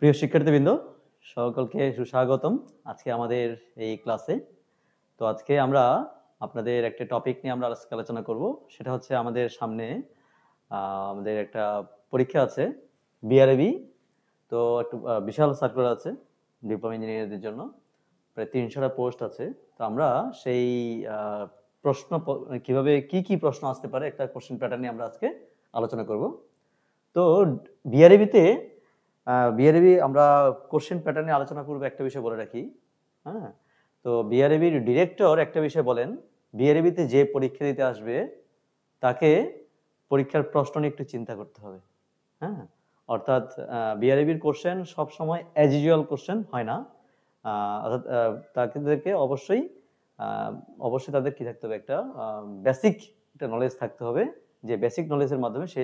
প্রিয় শিক্ষার্থীবৃন্দ, সকলকে সুস্বাগতম আজকে আমাদের এই ক্লাসে। তো আজকে আমরা আপনাদের একটা টপিক নিয়ে আমরা আজকে আলোচনা করব। সেটা হচ্ছে আমাদের সামনে আমাদের একটা পরীক্ষা আছে, বিআরএবি। তো একটু বিশাল সার্কুলার আছে ডিপ্লোমা ইঞ্জিনিয়ারদের জন্য, প্রায় 300টা পোস্ট আছে। তো আমরা সেই প্রশ্ন কিভাবে কি প্রশ্ন আসতে পারে একটা কোশ্চেন প্যাটার্ন নিয়ে আমরা আজকে আলোচনা করব। তো বিআরএবিতে বিআরএবি আমরা কোশ্চেন প্যাটার্নে আলোচনা করবো। একটা বিষয় বলে রাখি, হ্যাঁ। তো বিআরএবির ডিরেক্টর একটা বিষয় বলেন, বিআরএবিতে যে পরীক্ষা দিতে আসবে তাকে পরীক্ষার প্রশ্ন নিয়ে একটু চিন্তা করতে হবে, হ্যাঁ। অর্থাৎ বিআরএবির কোশ্চেন সবসময় অ্যাজ ইউজুয়াল কোশ্চেন হয় না। অর্থাৎ তাদেরকে অবশ্যই অবশ্যই তাদের কি থাকতে হবে, একটা বেসিক একটা নলেজ থাকতে হবে, যে বেসিক নলেজের মাধ্যমে সে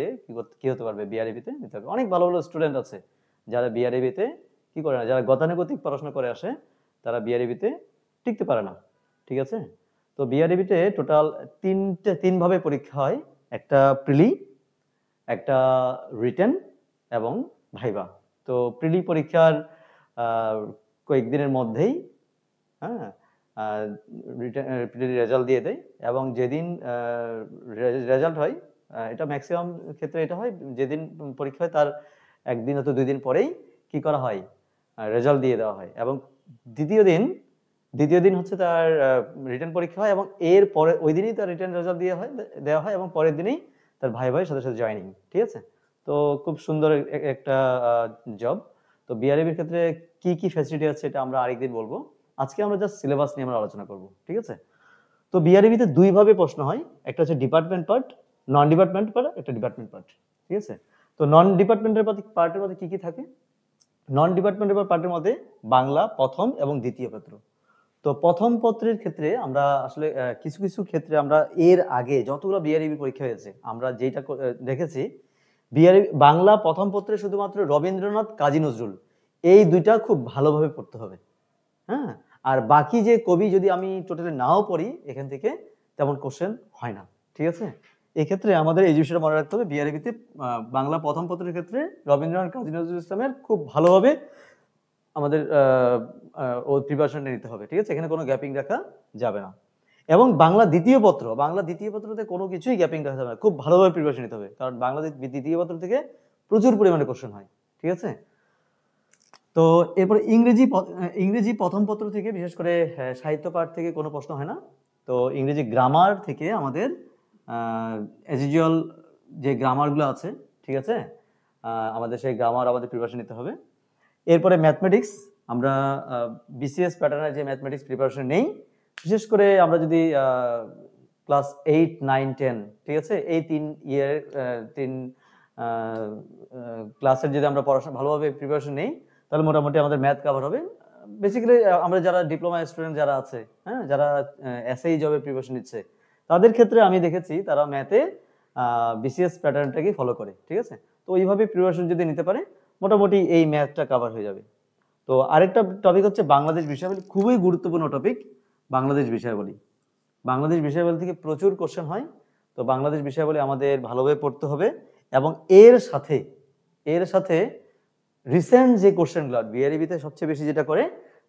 কি হতে পারবে, বিআরএবিতে নিতে পারবে। অনেক ভালো ভালো স্টুডেন্ট আছে যারা বিআরএবিতে কি করে না, যারা গতানুগতিক পড়াশোনা করে আসে তারা বিআরএবিতে টিকতে পারে না, ঠিক আছে। তো বিআরএবিতে টোটাল তিন ভাবে পরীক্ষা হয়, একটা প্রিলি, একটা রিটেন এবং ভাইবা। তো প্রিলি পরীক্ষার কয়েকদিনের মধ্যেই, হ্যাঁ, রেজাল্ট দিয়ে দেয় এবং যেদিন রেজাল্ট হয়, এটা ম্যাক্সিমাম ক্ষেত্রে এটা হয় যেদিন পরীক্ষা হয় তার একদিন অথবা 2 দিন পরেই কি করা হয়, রেজাল্ট দিয়ে দেওয়া হয়। এবং দ্বিতীয় দিন দ্বিতীয় দিন হচ্ছে তার রিটেন পরীক্ষা হয় এবং এর পরে ওই দিনই তার রিটেন রেজাল্ট দেওয়া হয় এবং পরের দিনই তার ভাই সাথে সাথে জয়েনিং, ঠিক আছে। তো খুব সুন্দর একটা জব। তো বিআরএবির ক্ষেত্রে কি ফ্যাসিলিটি আছে এটা আমরা আরেকদিন বলবো। আজকে আমরা জাস্ট সিলেবাস নিয়ে আমরা আলোচনা করব, ঠিক আছে। তো বিআরএবিতে দুই ভাবে প্রশ্ন হয়, একটা হচ্ছে ডিপার্টমেন্ট পার্ট, নন ডিপার্টমেন্ট পার্ট, একটা ডিপার্টমেন্ট পার্ট, ঠিক আছে। তো নন ডিপার্টমেন্টের পার্টের মধ্যে কি থাকে, নন ডিপার্টমেন্টের পার্টের মধ্যে বাংলা প্রথম এবং দ্বিতীয় পত্র। তো প্রথম পত্রের ক্ষেত্রে আমরা আসলে কিছু কিছু ক্ষেত্রে আমরা এর আগে যতগুলো বিআরএবি পরীক্ষা হয়েছে আমরা যেটা দেখেছি, বিআরএবি বাংলা প্রথম পত্রে শুধুমাত্র রবীন্দ্রনাথ, কাজী নজরুল এই দুইটা খুব ভালোভাবে পড়তে হবে, হ্যাঁ। আর বাকি যে কবি যদি আমি টোটালি নাও পড়ি এখান থেকে তেমন কোশ্চেন হয় না, ঠিক আছে। এক্ষেত্রে আমাদের এই বিষয়টা মনে রাখতে হবে, বিআরএবিতে বাংলা প্রথম পত্রের ক্ষেত্রে রবীন্দ্রনাথ, কাজী নজরুল ইসলামের খুব ভালোভাবে আমাদের ও প্রিপারেশন নিতে হবে, ঠিক আছে। এখানে কোনো গ্যাপিং রাখা যাবে না। এবং বাংলা দ্বিতীয় পত্রতে কোনো কিছুই গ্যাপিং রাখা যাবে না, খুব ভালোভাবে প্রিপারেশন নিতে হবে, কারণ বাংলা দ্বিতীয় পত্র থেকে প্রচুর পরিমাণে কোশ্চেন হয়, ঠিক আছে। তো এরপরে ইংরেজি প্রথম পত্র থেকে বিশেষ করে সাহিত্য পাঠ থেকে কোনো প্রশ্ন হয় না। তো ইংরেজি গ্রামার থেকে আমাদের অ্যাজ ইউজুয়াল যে গ্রামারগুলো আছে, ঠিক আছে, আমাদের সেই গ্রামার আমাদের প্রিপারেশন নিতে হবে। এরপরে ম্যাথমেটিক্স, আমরা বিসিএস প্যাটার্নের যে ম্যাথমেটিক্স প্রিপারেশন নেই, বিশেষ করে আমরা যদি ক্লাস 8, 9, 10, ঠিক আছে, এই 3 ক্লাসের যদি আমরা পড়াশোনা ভালোভাবে প্রিপারেশন নেই তাহলে মোটামুটি আমাদের ম্যাথ কভার হবে। বেসিক্যালি আমরা যারা ডিপ্লোমা স্টুডেন্ট যারা আছে, হ্যাঁ, যারা এসএই জবের প্রিপারেশন নিচ্ছে তাদের ক্ষেত্রে আমি দেখেছি তারা ম্যাথে বিসিএস প্যাটার্নটাকে ফলো করে, ঠিক আছে। তো ওইভাবে প্রিপারেশন যদি নিতে পারে মোটামুটি এই ম্যাথটা কভার হয়ে যাবে। তো আরেকটা টপিক হচ্ছে বাংলাদেশ বিষয়াবলী, খুবই গুরুত্বপূর্ণ টপিক বাংলাদেশ বিষয়াবলী। বাংলাদেশ বিষয়াবলী থেকে প্রচুর কোশ্চেন হয়। তো বাংলাদেশ বিষয়াবলী আমাদের ভালোভাবে পড়তে হবে এবং এর সাথে রিসেন্ট যে কোশ্চেনগুলো বিআরএবিতে সবচেয়ে বেশি যেটা করে,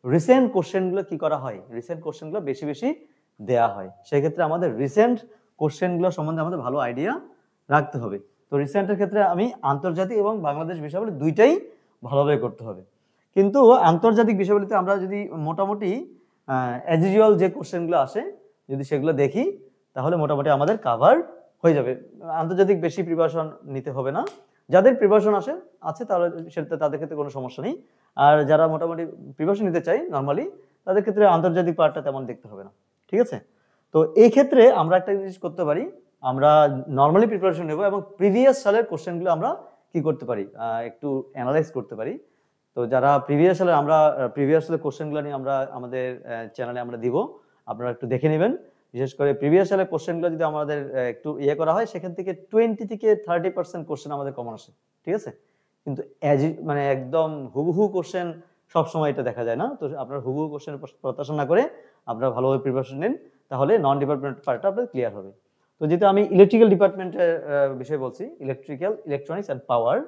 রিসেন্ট কোশ্চেনগুলো কি করা হয়, রিসেন্ট কোশ্চেনগুলো বেশি বেশি দেয়া হয়। সেক্ষেত্রে আমাদের রিসেন্ট কোশ্চেনগুলো সম্বন্ধে আমাদের ভালো আইডিয়া রাখতে হবে। তো রিসেন্টের ক্ষেত্রে আমি আন্তর্জাতিক এবং বাংলাদেশ বিষয়াবলী দুইটাই ভালোভাবে করতে হবে। কিন্তু আন্তর্জাতিক বিষয়াবলীতে আমরা যদি মোটামুটি অ্যাজ ইউজুয়াল যে কোশ্চেনগুলো আসে যদি সেগুলো দেখি তাহলে মোটামুটি আমাদের কাভার হয়ে যাবে। আন্তর্জাতিক বেশি প্রিপারেশন নিতে হবে না, যাদের প্রিপারেশন আছে তাহলে সেটা তাদের ক্ষেত্রে কোনো সমস্যা নেই। আর যারা মোটামুটি প্রিপারেশন নিতে চাই নর্মালি, তাদের ক্ষেত্রে আন্তর্জাতিক পার্টটা তেমন দেখতে হবে না, ঠিক আছে। তো এই ক্ষেত্রে আমরা একটা জিনিস করতে পারি, আমরা নর্মালি প্রিপারেশন নেব এবং প্রিভিয়াস সালের কোশ্চেনগুলো আমরা কি করতে পারি, একটু অ্যানালাইজ করতে পারি। তো যারা প্রিভিয়াস সালের কোশ্চেনগুলো নিয়ে আমরা আমাদের চ্যানেলে আমরা দিব, আপনারা একটু দেখে নেবেন। বিশেষ করে প্রিভিয়াস সালের কোশ্চেনগুলো যদি আমাদের একটু করা হয় সেখান থেকে 20 থেকে 30% কোশ্চেন আমাদের কমন আসে, ঠিক আছে। কিন্তু মানে একদম হুবহু কোশ্চেন সবসময় এটা দেখা যায় না। তো আপনারা হুবহু কোশ্চেনের প্রত্যাশা না করে আপনারা ভালোভাবে প্রিপারেশন নিন, তাহলে নন ডিপার্টমেন্ট পার্টটা আপনাদের ক্লিয়ার হবে। তো যেহেতু আমি ইলেকট্রিক্যাল ডিপার্টমেন্টের বিষয় বলছি, ইলেকট্রিক্যাল, ইলেকট্রনিক্স অ্যান্ড পাওয়ার,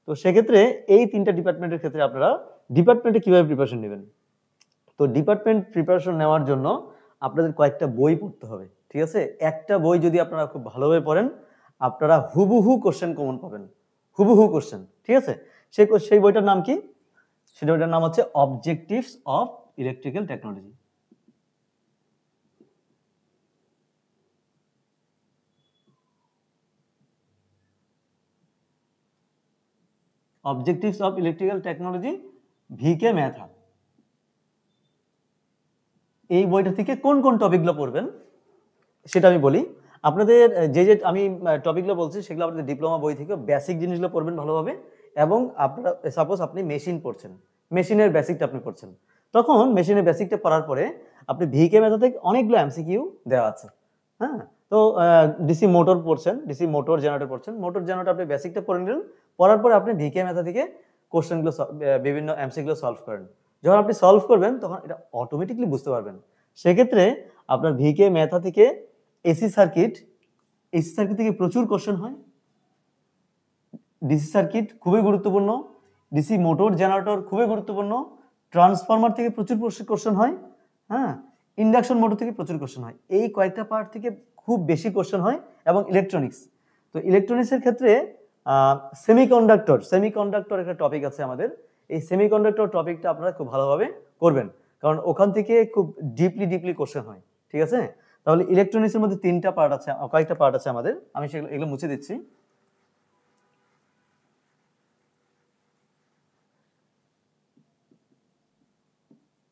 তো সেক্ষেত্রে এই 3টা ডিপার্টমেন্টের ক্ষেত্রে আপনারা ডিপার্টমেন্টে কিভাবে প্রিপারেশন নেবেন? তো ডিপার্টমেন্ট প্রিপারেশন নেওয়ার জন্য আপনাদের কয়েকটা বই পড়তে হবে, ঠিক আছে? একটা বই যদি আপনারা খুব ভালোভাবে পড়েন, আপনারা হুবহু কোশ্চেন কমন পাবেন, হুবহু কোশ্চেন, ঠিক আছে? সেই বইটার নাম কি? সেই বইটার নাম হচ্ছে objectives of electrical technology. Objectives of electrical technology, VK Mehta. এই বইটা থেকে কোন কোন টপিকগুলো পড়বেন সেটা আমি বলি। আপনাদের যে আমি টপিকগুলো বলছি সেগুলো আপনাদের ডিপ্লোমা বই থেকে বেসিক জিনিসগুলো পড়বেন ভালোভাবে, এবং আপনারা সাপোজ আপনি মেশিন পড়ছেন, মেশিনের বেসিকটা আপনি পড়ছেন, তখন মেশিনের বেসিকটা পড়ার পরে আপনি ভিকে মেথড থেকে অনেকগুলো এমসিকিউ দেওয়া আছে, হ্যাঁ? তো ডিসি মোটর পড়ছেন, ডিসি মোটর জেনারেটর পড়ছেন, মোটর জেনারেটর আপনি বেসিকটা পড়ে নিলেন, পড়ার পরে আপনি ভিকে মেথড থেকে কোশ্চেনগুলো বিভিন্ন এমসিকিউ সলভ করেন। যখন আপনি সলভ করবেন তখন এটা অটোমেটিকলি বুঝতে পারবেন। সেক্ষেত্রে আপনার ভিকে মেথা থেকে এসি সার্কিট, এসি সার্কিট থেকে প্রচুর কোশ্চেন হয়। ডিসি সার্কিট খুবই গুরুত্বপূর্ণ, ডিসি মোটর জেনারেটর খুবই গুরুত্বপূর্ণ, ট্রান্সফরমার থেকে প্রচুর কোশ্চেন হয়, হ্যাঁ, ইন্ডাকশন মোটর থেকে প্রচুর কোশ্চেন হয়। এই কয়েকটা পার্ট থেকে খুব বেশি কোশ্চেন হয়। এবং ইলেকট্রনিক্স, তো ইলেকট্রনিক্সের ক্ষেত্রে সেমিকন্ডাক্টর একটা টপিক আছে আমাদের। এই সেমিকন্ডাক্টর টপিকটা আপনারা খুব ভালোভাবে করবেন, কারণ ওখান থেকে খুব ডিপলি কোশ্চেন হয়, ঠিক আছে? তাহলে ইলেকট্রনিক্সের মধ্যে 3টা পার্ট আছে, কয়েকটা পার্ট আছে আমাদের, আমি এগুলো মুছে দিচ্ছি।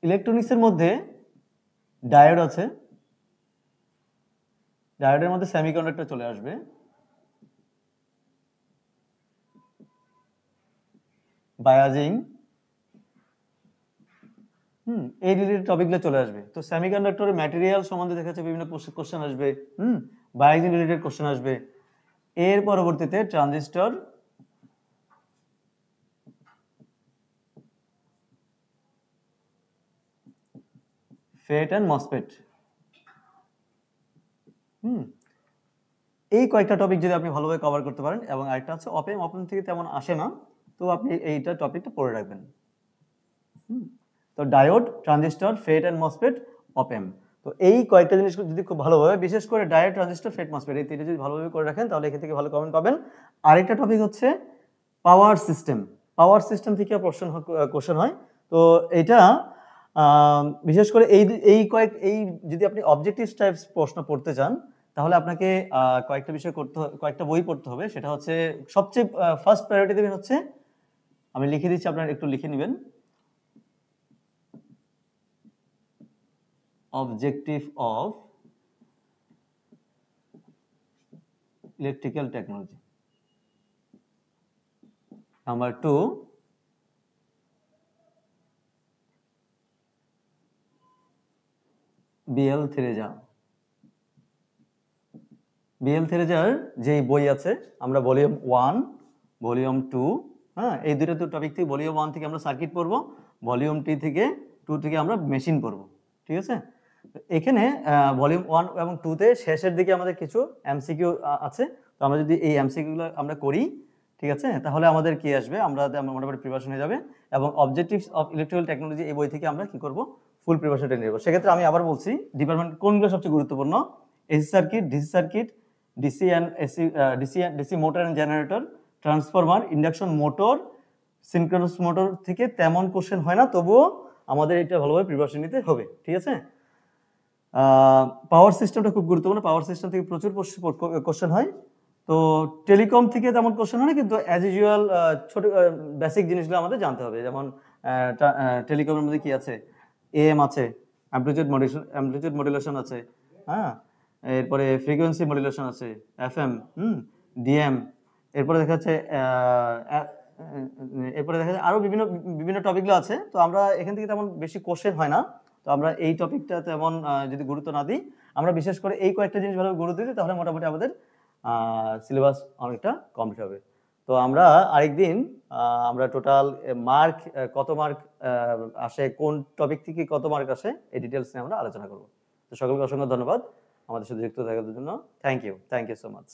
ইলেকট্রনিক্সের মধ্যে ডায়োড আছে, ডায়োডের মধ্যে সেমিকন্ডাক্টর চলে আসবে, বায়াজিং, এই রিলেটেড টপিকগুলো চলে আসবে। তো সেমিকন্ডাক্টরের ম্যাটেরিয়াল সম্বন্ধে দেখা যাচ্ছে বিভিন্ন কোশ্চেন আসবে, বায়াজিং রিলেটেড কোশ্চেন আসবে। এর পরবর্তীতে ট্রানজিস্টর, ফেট এন্ড মসফেট, এই কয়েকটা টপিক যদি আপনি ভালোভাবে কভার করতে পারেন, এবং আরেকটা আছে অপেম, অপেম থেকে তেমন আসে না, তো আপনি এইটা টপিকটা পড়ে রাখবেন। তো diode, transistor, FET and MOSFET, op amp, তো এই কয়েকটা জিনিস যদি খুব ভালোভাবে, বিশেষ করে ডায়োড, ট্রানজিস্টর, ফেট, মসফেট, এই তিনটা যদি ভালোভাবে করে রাখেন তাহলে এখান থেকে ভালো কমেন্ট পাবেন। আরেকটা টপিক হচ্ছে পাওয়ার সিস্টেম, পাওয়ার সিস্টেম থেকে কোশ্চেন হয়। তো এটা বিশেষ করে এই যদি আপনি অবজেক্টিভ টাইপস প্রশ্ন পড়তে চান তাহলে আপনাকে কয়েকটা বিষয় কয়েকটা বই পড়তে হবে। সেটা হচ্ছে সবচেয়ে ফার্স্ট প্রায়োরিটি দেবেন হচ্ছে, আমি লিখে দিচ্ছি, আপনারা একটু লিখে নেবেন, objective of electrical technology. Number 2, B L Theraja. B L থেরেজার যে বই আছে, আমরা ভলিউম 1, ভলিউম 2, হ্যাঁ, এই দুটো টপিক থেকে ভলিউম 1 থেকে আমরা সার্কিট পড়বো, ভলিউম 2 থেকে আমরা মেশিন পড়বো, ঠিক আছে? এখানে ভলিউম 1 এবং 2 তে শেষের দিকে আমাদের কিছু এমসিকিউ আছে। তো আমরা যদি এই এমসিকিউগুলো আমরা করি, ঠিক আছে, তাহলে আমাদের কি আসবে, আমরা মোটামুটি প্রিপারেশন হয়ে যাবে। এবং অবজেক্টিভস অফ ইলেকট্রিক্যাল টেকনোলজি এই বই থেকে আমরা কি করব, ফুল প্রিপারেশন নিয়ে নেব। সেক্ষেত্রে আমি আবার বলছি, ডিপার্টমেন্ট কোনগুলো সবচেয়ে গুরুত্বপূর্ণ: AC circuit, DC circuit, DC and AC, DC motor and generator, transformer, induction motor, synchronous motor থেকে তেমন কোশ্চেন হয় না, তবুও আমাদের এটা ভালোভাবে প্রিপারেশন নিতে হবে, ঠিক আছে? পাওয়ার সিস্টেমটা খুব গুরুত্বপূর্ণ, পাওয়ার সিস্টেম থেকে প্রচুর কোশ্চেন হয়। তো টেলিকম থেকে তেমন কোশ্চেন হয় না, কিন্তু অ্যাজ ইউজুয়াল ছোট বেসিক জিনিসগুলো আমাদের জানতে হবে। যেমন টেলিকমের মধ্যে কি আছে, এএম আছে, অ্যামপ্লিটিউড মডুলেশন আছে, হ্যাঁ, এরপরে ফ্রিকোয়েন্সি মডুলেশন আছে, এফএম, ডিএম, এরপরে দেখা যাচ্ছে আরো বিভিন্ন বিভিন্ন টপিকগুলো আছে। তো আমরা এখান থেকে তেমন বেশি কোশ্চেন হয় না, তো আমরা এই টপিকটা তেমন যদি গুরুত্ব না দিই, আমরা বিশেষ করে এই কয়েকটা জিনিস ভালোভাবে গুরুত্ব দিই, তাহলে মোটামুটি আমাদের সিলেবাস অনেকটা কমপ্লিট হবে। তো আমরা আরেকদিন আমরা টোটাল মার্ক, কত মার্ক আসে, কোন টপিক থেকে কত মার্ক আসে, এই ডিটেলস নিয়ে আমরা আলোচনা করব। তো সকলকে অসংখ্য ধন্যবাদ আমাদের সাথে যুক্ত থাকার জন্য। Thank you so much.